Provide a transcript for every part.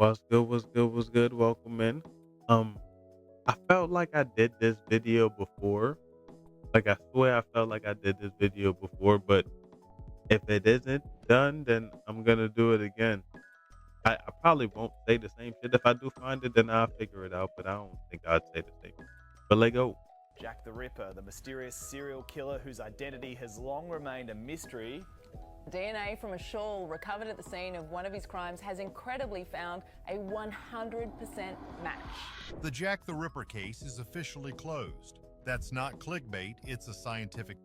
What's good? What's good? What's good? Welcome in. Um, I felt like I did this video before. Like I swear I felt like I did this video before, but if it isn't done, then I'm gonna do it again. I probably won't say the same shit. If I do find it, then I'll figure it out, but I don't think I'd say the same. But let go. Jack the Ripper, the mysterious serial killer whose identity has long remained a mystery. DNA from a shawl recovered at the scene of one of his crimes has incredibly found a 100% match. The Jack the Ripper case is officially closed. That's not clickbait, it's a scientific.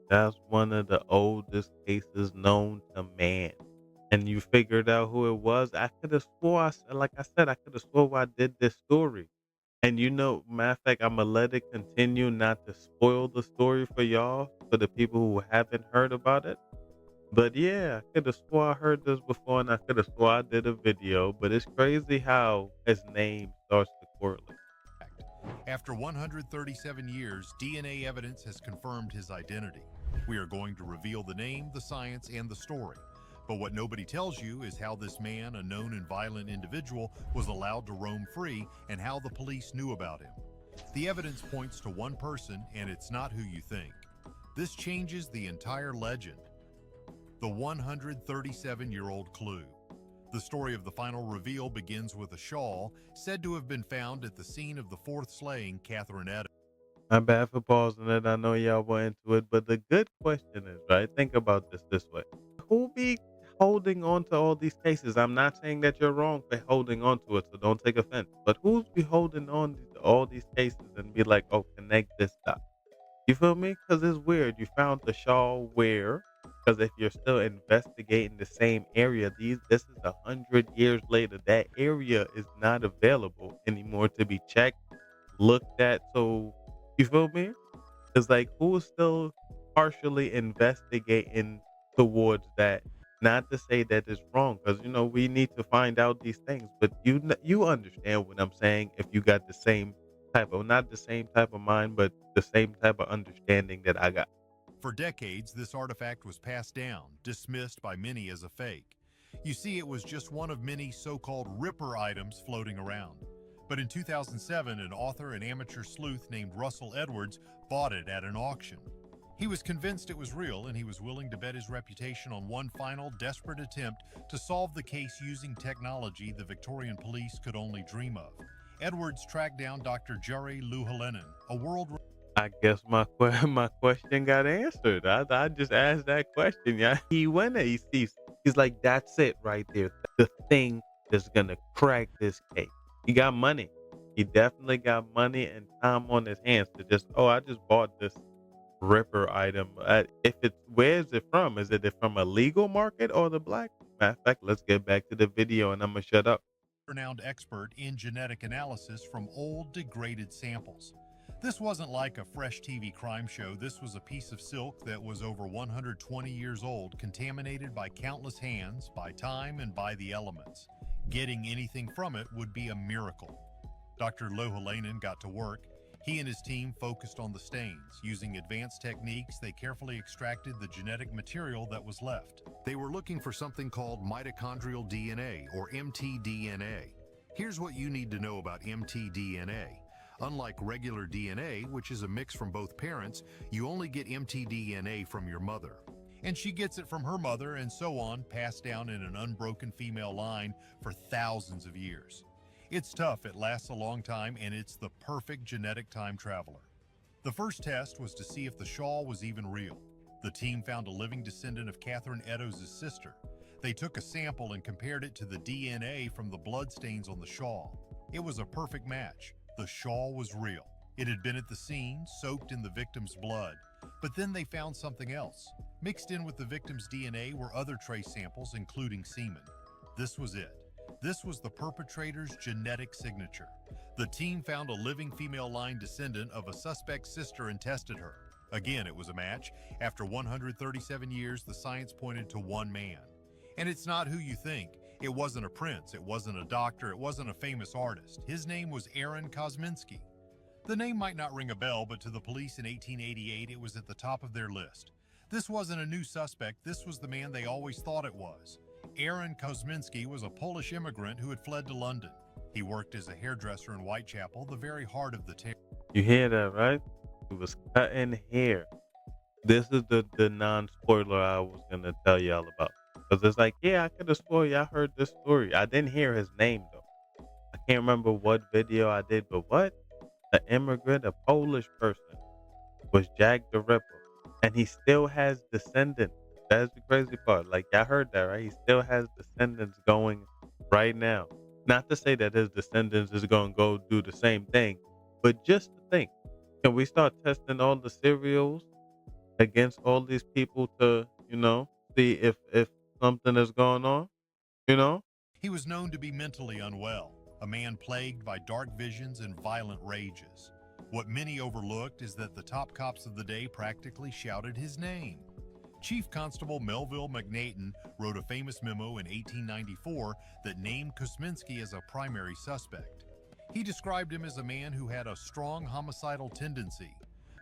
That's one of the oldest cases known to man. And you figured out who it was. I could have swore, like I said, I could have swore I did this story. And matter of fact, I'ma let it continue not to spoil the story for y'all, for the people who haven't heard about it. But yeah, I could have swore I heard this before and I could have swore I did a video, but it's crazy how his name starts to correlate. After 137 years, DNA evidence has confirmed his identity. We are going to reveal the name, the science, and the story. But what nobody tells you is how this man, a known and violent individual, was allowed to roam free and how the police knew about him. The evidence points to one person, and it's not who you think. This changes the entire legend. The 137-year-old clue. The story of the final reveal begins with a shawl said to have been found at the scene of the fourth slaying Catherine Eddowes. I'm bad for pausing it. I know y'all went into it, but the good question is, right? Think about this way. Who be holding on to all these cases? I'm not saying that you're wrong for holding on to it, so don't take offense. But who's be holding on to all these cases and be like, oh, connect this dot? You feel me? Because it's weird. You found the shawl where? Because if you're still investigating the same area, this is 100 years later. That area is not available anymore to be checked, looked at. So you feel me? It's like who's still partially investigating towards that? Not to say that it's wrong, because we need to find out these things. But you understand what I'm saying. If you got the same type of, not the same type of mind, but the same type of understanding that I got. For decades, this artifact was passed down, dismissed by many as a fake. You see, it was just one of many so-called Ripper items floating around. But in 2007, an author and amateur sleuth named Russell Edwards bought it at an auction. He was convinced it was real, and he was willing to bet his reputation on one final, desperate attempt to solve the case using technology the Victorian police could only dream of. Edwards tracked down Dr. Jari Louhelainen, a world. I guess my question got answered. I just asked that question. Yeah, he went. He's like, that's it right there. The thing that's gonna crack this case. He got money. He definitely got money and time on his hands to just. Oh, I just bought this Ripper item. If it's where is it from? Is it from a legal market or the black? Matter of fact, let's get back to the video and I'm gonna shut up. Renowned expert in genetic analysis from old degraded samples. This wasn't like a fresh TV crime show. This was a piece of silk that was over 120 years old, contaminated by countless hands, by time, and by the elements. Getting anything from it would be a miracle. Dr. Louhelainen got to work. He and his team focused on the stains. Using advanced techniques, they carefully extracted the genetic material that was left. They were looking for something called mitochondrial DNA, or mtDNA. Here's what you need to know about mtDNA. Unlike regular DNA, which is a mix from both parents, you only get mtDNA from your mother. And she gets it from her mother, and so on, passed down in an unbroken female line for thousands of years. It's tough, it lasts a long time, and it's the perfect genetic time traveler. The first test was to see if the shawl was even real. The team found a living descendant of Catherine Eddowes' sister. They took a sample and compared it to the DNA from the bloodstains on the shawl. It was a perfect match. The shawl was real. It had been at the scene, soaked in the victim's blood. But then they found something else. Mixed in with the victim's DNA were other trace samples, including semen. This was it. This was the perpetrator's genetic signature. The team found a living female line descendant of a suspect's sister and tested her. Again, it was a match. After 137 years, the science pointed to one man. And it's not who you think. It wasn't a prince, it wasn't a doctor, it wasn't a famous artist. His name was Aaron Kosminski. The name might not ring a bell, but to the police in 1888, it was at the top of their list. This wasn't a new suspect, this was the man they always thought it was. Aaron Kosminski was a Polish immigrant who had fled to London. He worked as a hairdresser in Whitechapel, the very heart of the town. You hear that, right? He was cutting hair. This is the non-spoiler I was gonna tell y'all about. Because it's like, yeah, I could have swore I heard this story. I didn't hear his name though. I can't remember what video I did, but what? An immigrant, a Polish person, was Jack the Ripper. And he still has descendants. That's the crazy part. Like, y'all heard that, right? He still has descendants going right now. Not to say that his descendants is gonna go do the same thing, but just to think, can we start testing all the cereals against all these people to, see if something is going on, you know? He was known to be mentally unwell, a man plagued by dark visions and violent rages. What many overlooked is that the top cops of the day practically shouted his name. Chief Constable Melville McNayton wrote a famous memo in 1894 that named Kosminski as a primary suspect. He described him as a man who had a strong homicidal tendency,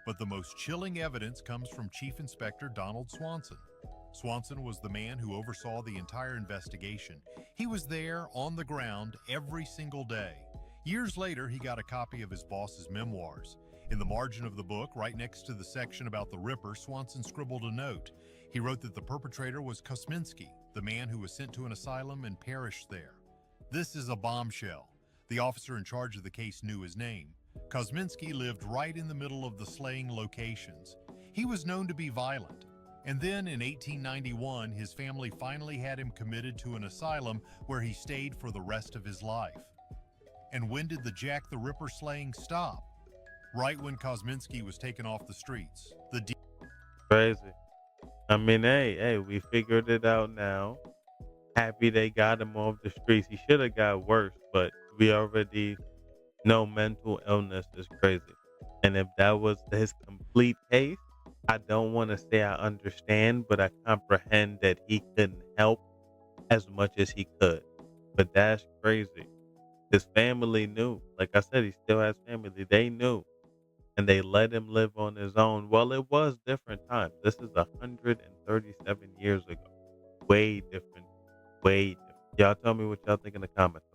but the most chilling evidence comes from Chief Inspector Donald Swanson. Swanson was the man who oversaw the entire investigation. He was there on the ground every single day. Years later, he got a copy of his boss's memoirs. In the margin of the book, right next to the section about the Ripper, Swanson scribbled a note. He wrote that the perpetrator was Kosminski, the man who was sent to an asylum and perished there. This is a bombshell. The officer in charge of the case knew his name. Kosminski lived right in the middle of the slaying locations. He was known to be violent. And then in 1891, his family finally had him committed to an asylum where he stayed for the rest of his life. And when did the Jack the Ripper slaying stop? Right when Kosminski was taken off the streets. Crazy. I mean, hey, we figured it out now. Happy they got him off the streets. He should have got worse, but we already know mental illness is crazy. And if that was his complete case, I don't want to say I understand, but I comprehend that he couldn't help as much as he could. But that's crazy. His family knew. Like I said, he still has family. They knew. And they let him live on his own. Well, it was different times. This is 137 years ago. Way different. Way different. Y'all tell me what y'all think in the comments.